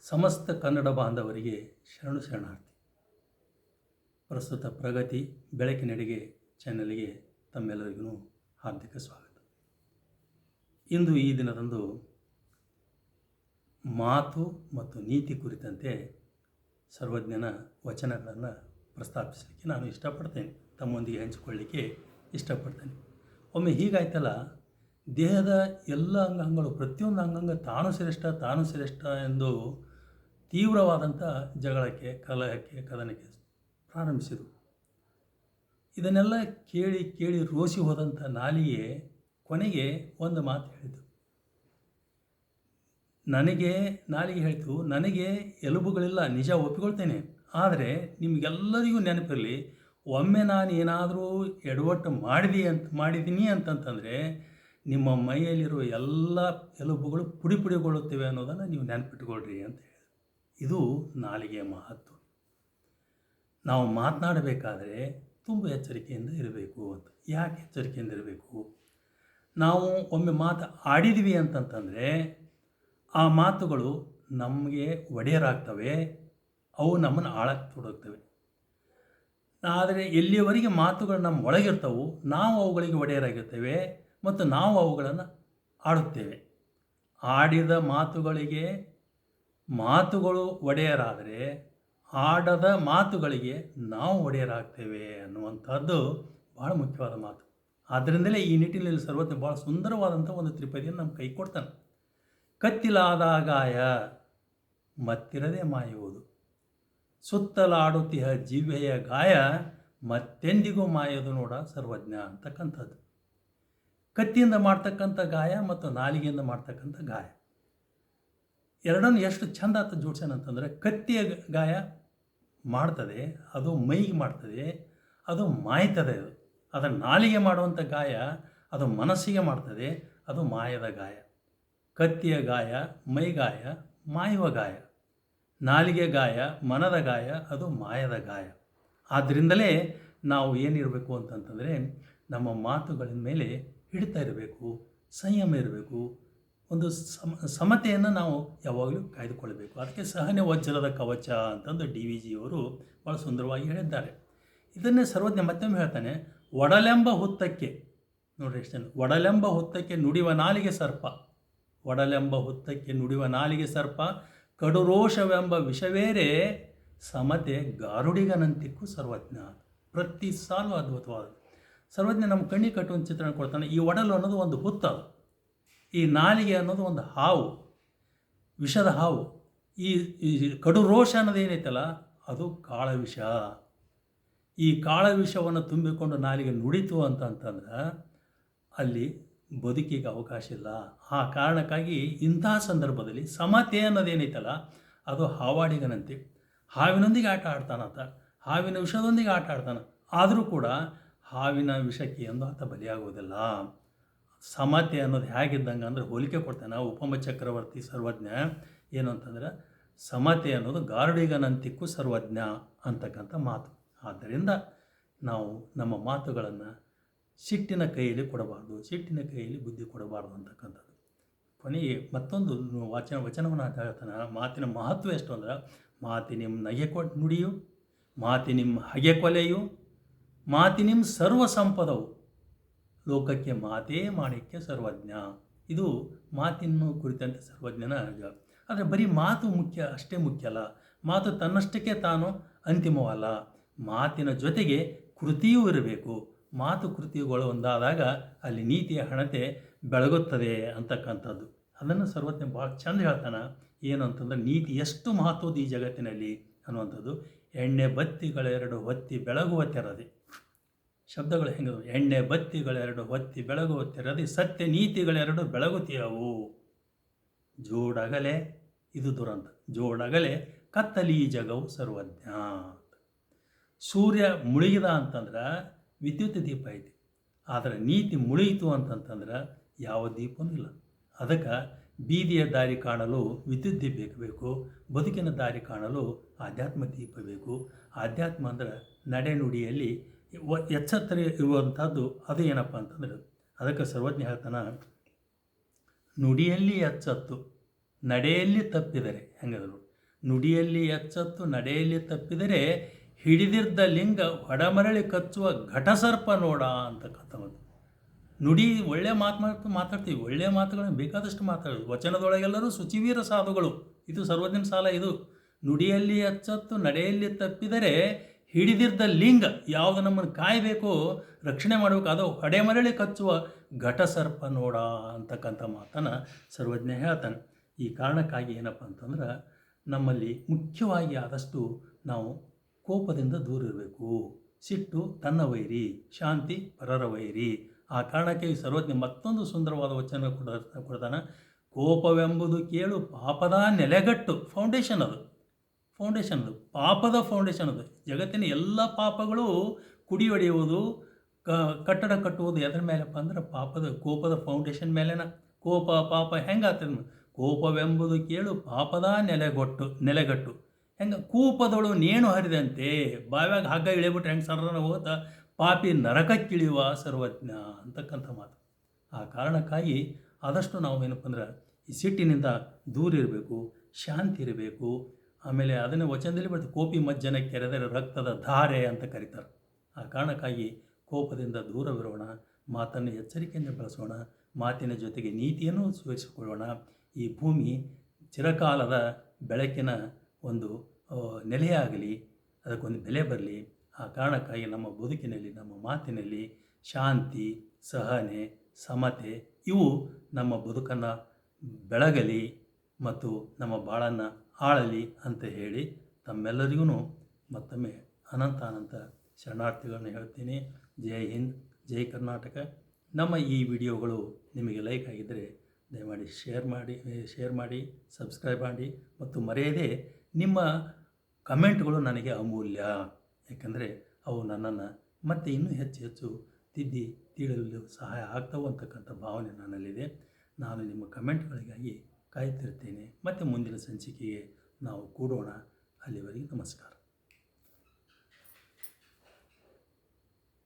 ಸಮಸ್ತ ಕನ್ನಡ ಬಾಂಧವರಿಗೆ ಶರಣು ಶರಣಾರ್ಥಿ. ಪ್ರಸ್ತುತ ಪ್ರಗತಿ ಬೆಳಕಿನೆಡೆಗೆ ಚಾನೆಲ್ಗೆ ತಮ್ಮೆಲ್ಲರಿಗೂ ಹಾರ್ದಿಕ ಸ್ವಾಗತ. ಇಂದು ಈ ದಿನದಂದು ಮಾತು ಮತ್ತು ನೀತಿ ಕುರಿತಂತೆ ಸರ್ವಜ್ಞನ ವಚನಗಳನ್ನು ಪ್ರಸ್ತಾಪಿಸಲಿಕ್ಕೆ ನಾನು ಇಷ್ಟಪಡ್ತೇನೆ, ತಮ್ಮೊಂದಿಗೆ ಹಂಚಿಕೊಳ್ಳಿಕ್ಕೆ ಇಷ್ಟಪಡ್ತೇನೆ. ಒಮ್ಮೆ ಹೀಗಾಯ್ತಲ್ಲ, ದೇಹದ ಎಲ್ಲ ಅಂಗಾಂಗಗಳು ಪ್ರತಿಯೊಂದು ಅಂಗಾಂಗ ತಾನು ಶ್ರೇಷ್ಠ ಎಂದು ತೀವ್ರವಾದಂಥ ಜಗಳಕ್ಕೆ, ಕಲಹಕ್ಕೆ, ಕದನಕ್ಕೆ ಪ್ರಾರಂಭಿಸಿದರು. ಇದನ್ನೆಲ್ಲ ಕೇಳಿ ರೋಸಿ ಹೋದಂಥ ನಾಲಿಗೆ ಕೊನೆಗೆ ಒಂದು ಮಾತು ಹೇಳಿತು. ನಾಲಿಗೆ ಹೇಳ್ತು, ನನಗೆ ಎಲುಬುಗಳಿಲ್ಲ, ನಿಜ ಒಪ್ಪಿಕೊಳ್ತೇನೆ. ಆದರೆ ನಿಮಗೆಲ್ಲರಿಗೂ ನೆನಪಿರಲಿ, ಒಮ್ಮೆ ನಾನು ಏನಾದರೂ ಎಡವಟ್ಟು ಮಾಡಿದ್ದೀನಿ ಅಂತಂತಂದರೆ ನಿಮ್ಮ ಮೈಯಲ್ಲಿರುವ ಎಲ್ಲ ಎಲುಬುಗಳು ಪುಡಿಗೊಳ್ಳುತ್ತವೆ ಅನ್ನೋದನ್ನು ನೀವು ನೆನಪಿಟ್ಕೊಳ್ರಿ ಅಂತ ಹೇಳಿ. ಇದು ನಾಲಿಗೆಯ ಮಹತ್ವ. ನಾವು ಮಾತನಾಡಬೇಕಾದ್ರೆ ತುಂಬ ಎಚ್ಚರಿಕೆಯಿಂದ ಇರಬೇಕು ಅಂತ. ಯಾಕೆ ಎಚ್ಚರಿಕೆಯಿಂದ ಇರಬೇಕು? ನಾವು ಒಮ್ಮೆ ಮಾತು ಆಡಿದ್ವಿ ಅಂತಂತಂದರೆ ಆ ಮಾತುಗಳು ನಮಗೆ ಒಡೆಯರಾಗ್ತವೆ, ಅವು ನಮ್ಮನ್ನು ಆಳಕ್ಕೆ ತೊಡಗ್ತವೆ. ಆದರೆ ಎಲ್ಲಿಯವರೆಗೆ ಮಾತುಗಳು ನಮ್ಮ ಒಳಗಿರ್ತವೆ, ನಾವು ಅವುಗಳಿಗೆ ಒಡೆಯರಾಗಿರ್ತೇವೆ ಮತ್ತು ನಾವು ಅವುಗಳನ್ನು ಆಡುತ್ತೇವೆ. ಆಡಿದ ಮಾತುಗಳು ಒಡೆಯರಾದರೆ ಆಡದ ಮಾತುಗಳಿಗೆ ನಾವು ಒಡೆಯರಾಗ್ತೇವೆ ಅನ್ನುವಂಥದ್ದು ಭಾಳ ಮುಖ್ಯವಾದ ಮಾತು. ಆದ್ದರಿಂದಲೇ ಈ ನಿಟ್ಟಿನಲ್ಲಿ ಸರ್ವಜ್ಞ ಭಾಳ ಸುಂದರವಾದಂಥ ಒಂದು ತ್ರಿಪದಿಯನ್ನು ನಮ್ಮ ಕೈ ಕೊಡ್ತಾನೆ. ಕತ್ತಿಲಾದ ಗಾಯ ಮತ್ತಿರದೆ ಮಾಯುವುದು, ಸುತ್ತಲಾಡುತ್ತಿಹ ಜಿವ್ವೆಯ ಗಾಯ ಮತ್ತೆಂದಿಗೂ ಮಾಯೋದು ನೋಡ ಸರ್ವಜ್ಞ ಅಂತಕ್ಕಂಥದ್ದು. ಕತ್ತಿಯಿಂದ ಮಾಡ್ತಕ್ಕಂಥ ಗಾಯ ಮತ್ತು ನಾಲಿಗೆಯಿಂದ ಮಾಡ್ತಕ್ಕಂಥ ಗಾಯ ಎರಡನ್ನು ಎಷ್ಟು ಚಂದ ಅಂತ ಜೋಡಿಸ್ಯಾನಂತಂದರೆ, ಕತ್ತಿಯ ಗಾಯ ಮಾಡ್ತದೆ, ಅದು ಮೈಗೆ ಮಾಡ್ತದೆ, ಅದು ಮಾಯ್ತದೆ. ಅದರ ನಾಲಿಗೆ ಮಾಡುವಂಥ ಗಾಯ ಅದು ಮನಸ್ಸಿಗೆ ಮಾಡ್ತದೆ, ಅದು ಮಾಯದ ಗಾಯ. ಕತ್ತಿಯ ಗಾಯ ಮೈಗಾಯ, ಮಾಯುವ ಗಾಯ. ನಾಲಿಗೆ ಗಾಯ ಮನದ ಗಾಯ, ಅದು ಮಾಯದ ಗಾಯ. ಆದ್ದರಿಂದಲೇ ನಾವು ಏನಿರಬೇಕು ಅಂತಂತಂದರೆ, ನಮ್ಮ ಮಾತುಗಳ ಮೇಲೆ ಹಿಡಿತಾ ಇರಬೇಕು, ಸಂಯಮ ಇರಬೇಕು, ಒಂದು ಸಮತೆಯನ್ನು ನಾವು ಯಾವಾಗಲೂ ಕಾಯ್ದುಕೊಳ್ಬೇಕು. ಅದಕ್ಕೆ ಸಹನೆ ವಜ್ರದ ಕವಚ ಅಂತಂದು DVG ಅವರು ಭಾಳ ಸುಂದರವಾಗಿ ಹೇಳಿದ್ದಾರೆ. ಇದನ್ನೇ ಸರ್ವಜ್ಞ ಮತ್ತೊಮ್ಮೆ ಹೇಳ್ತಾನೆ, ಒಡಲೆಂಬ ಹುತ್ತಕ್ಕೆ, ನೋಡ್ರಿ ಎಷ್ಟು ಜನ, ಒಡಲೆಂಬ ಹುತ್ತಕ್ಕೆ ನುಡಿವ ನಾಲಿಗೆ ಸರ್ಪ, ಒಡಲೆಂಬ ಹುತ್ತಕ್ಕೆ ನುಡಿವ ನಾಲಿಗೆ ಸರ್ಪ, ಕಡುರೋಷವೆಂಬ ವಿಷವೇರೆ ಸಮತೆ ಗಾರುಡಿಗನಂತಿಕ್ಕು ಸರ್ವಜ್ಞ. ಪ್ರತಿ ಸಾಲು ಅದ್ಭುತವಾದ ಸರ್ವಜ್ಞ ನಮ್ಮ ಕಣ್ಣಿಗೆ ಕಟ್ಟುವಂಥ ಚಿತ್ರಣ ಕೊಡ್ತಾನೆ. ಈ ಒಡಲು ಅನ್ನೋದು ಒಂದು ಹುತ್ತ, ಈ ನಾಲಿಗೆ ಅನ್ನೋದು ಒಂದು ಹಾವು, ವಿಷದ ಹಾವು. ಈ ಕಡು ರೋಷ ಅನ್ನೋದು ಏನೈತಲ್ಲ, ಅದು ಕಾಳವಿಷ. ಈ ಕಾಳವಿಷವನ್ನು ತುಂಬಿಕೊಂಡು ನಾಲಿಗೆ ನುಡಿತು ಅಂತಂದ್ರೆ ಅಲ್ಲಿ ಬದುಕಿಗೆ ಅವಕಾಶ ಇಲ್ಲ. ಆ ಕಾರಣಕ್ಕಾಗಿ ಇಂತಹ ಸಂದರ್ಭದಲ್ಲಿ ಸಮತೆ ಅನ್ನೋದೇನೈತಲ್ಲ, ಅದು ಹಾವಾಡಿಗನಂತೆ. ಹಾವಿನೊಂದಿಗೆ ಆಟ ಆಡ್ತಾನಂತ, ಹಾವಿನ ವಿಷದೊಂದಿಗೆ ಆಟ ಆಡ್ತಾನೆ. ಆದರೂ ಕೂಡ ಹಾವಿನ ವಿಷಕ್ಕೆ ಎಂದು ಆತ ಬಲಿಯಾಗುವುದಿಲ್ಲ. ಸಮತೆ ಅನ್ನೋದು ಹೇಗಿದ್ದಂಗೆ ಅಂದರೆ ಹೋಲಿಕೆ ಕೊಡ್ತಾನೆ ಉಪಮ ಚಕ್ರವರ್ತಿ ಸರ್ವಜ್ಞ. ಏನು ಅಂತಂದರೆ, ಸಮತೆ ಅನ್ನೋದು ಗಾರುಡಿಗನಂತಿಕ್ಕು ಸರ್ವಜ್ಞ ಅಂತಕ್ಕಂಥ ಮಾತು. ಆದ್ದರಿಂದ ನಾವು ನಮ್ಮ ಮಾತುಗಳನ್ನು ಸಿಟ್ಟಿನ ಕೈಯಲ್ಲಿ ಕೊಡಬಾರ್ದು, ಸಿಟ್ಟಿನ ಕೈಯಲ್ಲಿ ಬುದ್ಧಿ ಕೊಡಬಾರ್ದು ಅಂತಕ್ಕಂಥದ್ದು. ಕೊನೆಗೆ ಮತ್ತೊಂದು ವಚನವನ್ನು ಹೇಳ್ತಾನೆ. ಮಾತಿನ ಮಹತ್ವ ಎಷ್ಟು ಅಂದ್ರೆ, ಮಾತಿನಿಮ್ ನಗೆ ನುಡಿಯು, ಮಾತಿನಿಮ್ ಹಗೆ ಕೊಲೆಯು, ಮಾತಿನಿಮ್ ಸರ್ವ ಸಂಪದವು, ಲೋಕಕ್ಕೆ ಮಾತೇ ಮಾಣಿಕ್ಯ ಸರ್ವಜ್ಞ. ಇದು ಮಾತಿನ ಕುರಿತಂತೆ ಸರ್ವಜ್ಞನ. ಆದರೆ ಬರೀ ಮಾತು ಅಷ್ಟೇ ಮುಖ್ಯ ಅಲ್ಲ, ಮಾತು ತನ್ನಷ್ಟಕ್ಕೆ ತಾನು ಅಂತಿಮವಲ್ಲ. ಮಾತಿನ ಜೊತೆಗೆ ಕೃತಿಯೂ ಇರಬೇಕು. ಮಾತು ಕೃತಿಗಳು ಒಂದಾದಾಗ ಅಲ್ಲಿ ನೀತಿಯ ಹಣತೆ ಬೆಳಗುತ್ತದೆ ಅಂತಕ್ಕಂಥದ್ದು. ಅದನ್ನು ಸರ್ವಜ್ಞ ಭಾಳ ಚಂದ ಹೇಳ್ತಾನೆ. ಏನು ಅಂತಂದರೆ, ನೀತಿ ಎಷ್ಟು ಮಹತ್ವದ ಈ ಜಗತ್ತಿನಲ್ಲಿ ಅನ್ನುವಂಥದ್ದು. ಎಣ್ಣೆ ಬತ್ತಿಗಳೆರಡು ಹೊತ್ತಿ ಬೆಳಗುವ ತೆರದೆ, ಶಬ್ದಗಳು ಹೆಂಗೆ, ಎಣ್ಣೆ ಬತ್ತಿಗಳೆರಡು ಹೊತ್ತಿ ಬೆಳಗುವ ತೆರದಿ, ಸತ್ಯ ನೀತಿಗಳೆರಡು ಬೆಳಗುತ್ತೀಯವು. ಜೋಡಗಲೆ, ಇದು ದುರಂತ, ಜೋಡಗಲೆ ಕತ್ತಲಿ ಜಗವು ಸರ್ವಜ್ಞ. ಸೂರ್ಯ ಮುಳುಗಿದ ಅಂತಂದ್ರೆ ವಿದ್ಯುತ್ ದೀಪ ಐತಿ, ಆದರೆ ನೀತಿ ಮುಳುಗಿತು ಅಂತಂತಂದ್ರೆ ಯಾವ ದೀಪನೂ ಇಲ್ಲ. ಅದಕ್ಕೆ ಬೀದಿಯ ದಾರಿ ಕಾಣಲು ವಿದ್ಯುತ್ ದೀಪ ಬೇಕು, ಬದುಕಿನ ದಾರಿ ಕಾಣಲು ಆಧ್ಯಾತ್ಮ ದೀಪ ಬೇಕು. ಆಧ್ಯಾತ್ಮ ಅಂದರೆ ನಡೆನುಡಿಯಲ್ಲಿ ಎಚ್ಚರ ಇರುವಂಥದ್ದು. ಅದು ಏನಪ್ಪ ಅಂತಂದ್ರೆ, ಅದಕ್ಕೆ ಸರ್ವಜ್ಞ ಹೇಳ್ತಾನೆ, ನುಡಿಯಲ್ಲಿ ಎಚ್ಚತ್ತು ನಡೆಯಲ್ಲಿ ತಪ್ಪಿದರೆ ಹೆಂಗದರು ನುಡಿಯಲ್ಲಿ ಎಚ್ಚತ್ತು ನಡೆಯಲ್ಲಿ ತಪ್ಪಿದರೆ ಹಿಡಿದಿದ್ದ ಲಿಂಗ ಹೊಡಮರಳಿ ಕಚ್ಚುವ ಘಟಸರ್ಪ ನೋಡ ಅಂತಕ್ಕಂಥದ್ದು. ನುಡಿ ಒಳ್ಳೆಯ ಮಾತಾಡ್ತೀವಿ, ಒಳ್ಳೆಯ ಮಾತುಗಳನ್ನು ಬೇಕಾದಷ್ಟು ಮಾತಾಡೋದು. ವಚನದೊಳಗೆಲ್ಲರೂ ಶುಚಿವೀರ ಸಾಧುಗಳು. ಇದು ಸರ್ವಜ್ಞನ ಸಾಲ. ಇದು ನುಡಿಯಲ್ಲಿ ಎಚ್ಚತ್ತು ನಡೆಯಲ್ಲಿ ತಪ್ಪಿದರೆ ಹಿಡಿದಿದ್ದ ಲಿಂಗ ಯಾವುದು ನಮ್ಮನ್ನು ಕಾಯಬೇಕು, ರಕ್ಷಣೆ ಮಾಡಬೇಕು, ಅದು ಹೊಡೆಮರಳಿ ಕಚ್ಚುವ ಘಟಸರ್ಪ ನೋಡ ಅಂತಕ್ಕಂಥ ಮಾತನ್ನು ಸರ್ವಜ್ಞ ಹೇಳ್ತಾನೆ. ಈ ಕಾರಣಕ್ಕಾಗಿ ಏನಪ್ಪ ಅಂತಂದ್ರೆ ನಮ್ಮಲ್ಲಿ ಮುಖ್ಯವಾಗಿ ಆದಷ್ಟು ನಾವು ಕೋಪದಿಂದ ದೂರ ಇರಬೇಕು. ಸಿಟ್ಟು ತನ್ನ ವೈರಿ, ಶಾಂತಿ ಪರರ ವೈರಿ. ಆ ಕಾರಣಕ್ಕೆ ಈ ಸರ್ವಜ್ಞ ಮತ್ತೊಂದು ಸುಂದರವಾದ ವಚನ ಕೊಡ್ತಾನೆ. ಕೋಪವೆಂಬುದು ಕೇಳು ಪಾಪದ ನೆಲೆಗಟ್ಟು. ಫೌಂಡೇಶನ್ ಅದು, ಪಾಪದ ಫೌಂಡೇಶನ್ ಅದು. ಜಗತ್ತಿನ ಎಲ್ಲ ಪಾಪಗಳು ಕುಡಿ ಹೊಡೆಯುವುದು, ಕಟ್ಟಡ ಕಟ್ಟುವುದು ಎದ್ರ ಮೇಲಪ್ಪ ಅಂದ್ರೆ ಕೋಪದ ಫೌಂಡೇಶನ್ ಮೇಲೆನ. ಕೋಪ ಪಾಪ ಹೆಂಗಾಗ್ತದೆ? ಕೋಪವೆಂಬುದು ಕೇಳು ಪಾಪದ ನೆಲೆಗಟ್ಟು. ಹೆಂಗೆ ಕೂಪದಳು ನೇಣು ಹರಿದಂತೆ, ಬಾವ್ಯಾಗ ಹಗ್ಗ ಇಳಿಬಿಟ್ರೆ ಹೆಂಗೆ ಸರ್ರನ ಹೋಗ್ತಾ ಪಾಪಿ ನರಕಕ್ಕಿಳಿಯುವ ಸರ್ವಜ್ಞ ಅಂತಕ್ಕಂಥ ಮಾತು. ಆ ಕಾರಣಕ್ಕಾಗಿ ಆದಷ್ಟು ನಾವು ಏನಪ್ಪ ಅಂದ್ರೆ ಈ ಸಿಟ್ಟಿನಿಂದ ದೂರ ಇರಬೇಕು, ಶಾಂತಿ ಇರಬೇಕು. ಆಮೇಲೆ ಅದನ್ನು ವಚನದಲ್ಲಿ ಬರ್ತದೆ, ಕೋಪಿ ಮಜ್ಜನ ಕೆರೆದರೆ ರಕ್ತದ ಧಾರೆ ಅಂತ ಕರೀತಾರೆ. ಆ ಕಾರಣಕ್ಕಾಗಿ ಕೋಪದಿಂದ ದೂರವಿರೋಣ, ಮಾತನ್ನು ಎಚ್ಚರಿಕೆಯಿಂದ ಬಳಸೋಣ, ಮಾತಿನ ಜೊತೆಗೆ ನೀತಿಯನ್ನು ಸೇರಿಸಿಕೊಳ್ಳೋಣ. ಈ ಭೂಮಿ ಚಿರಕಾಲದ ಬೆಳಕಿನ ಒಂದು ನೆಲೆಯಾಗಲಿ, ಅದಕ್ಕೊಂದು ಬೆಲೆ ಬರಲಿ. ಆ ಕಾರಣಕ್ಕಾಗಿ ನಮ್ಮ ಬದುಕಿನಲ್ಲಿ, ನಮ್ಮ ಮಾತಿನಲ್ಲಿ ಶಾಂತಿ, ಸಹನೆ, ಸಮತೆ ಇವು ನಮ್ಮ ಬದುಕನ್ನು ಬೆಳಗಲಿ ಮತ್ತು ನಮ್ಮ ಬಾಳನ್ನು ಆಳಲಿ ಅಂತ ಹೇಳಿ ತಮ್ಮೆಲ್ಲರಿಗೂ ಮತ್ತೊಮ್ಮೆ ಅನಂತ ಶರಣಾರ್ಥಿಗಳನ್ನು ಹೇಳ್ತೀನಿ. ಜೈ ಹಿಂದ್, ಜೈ ಕರ್ನಾಟಕ. ನಮ್ಮ ಈ ವಿಡಿಯೋಗಳು ನಿಮಗೆ ಲೈಕ್ ಆಗಿದ್ದರೆ ದಯಮಾಡಿ ಶೇರ್ ಮಾಡಿ ಸಬ್ಸ್ಕ್ರೈಬ್ ಮಾಡಿ ಮತ್ತು ಮರೆಯದೆ ನಿಮ್ಮ ಕಮೆಂಟ್ಗಳು ನನಗೆ ಅಮೂಲ್ಯ. ಯಾಕಂದರೆ ಅವು ನನ್ನನ್ನು ಮತ್ತೆ ಇನ್ನೂ ಹೆಚ್ಚು ತಿಳಿಯಲು ಸಹಾಯ ಆಗ್ತವೆ ಅಂತಕ್ಕಂಥ ಭಾವನೆ ನನ್ನಲ್ಲಿದೆ. ನಾನು ನಿಮ್ಮ ಕಮೆಂಟ್ಗಳಿಗಾಗಿ ಕಾಯ್ತಿರ್ತೇನೆ. ಮತ್ತು ಮುಂದಿನ ಸಂಚಿಕೆಗೆ ನಾವು ಕೂಡೋಣ. ಅಲ್ಲಿವರೆಗೆ ನಮಸ್ಕಾರ.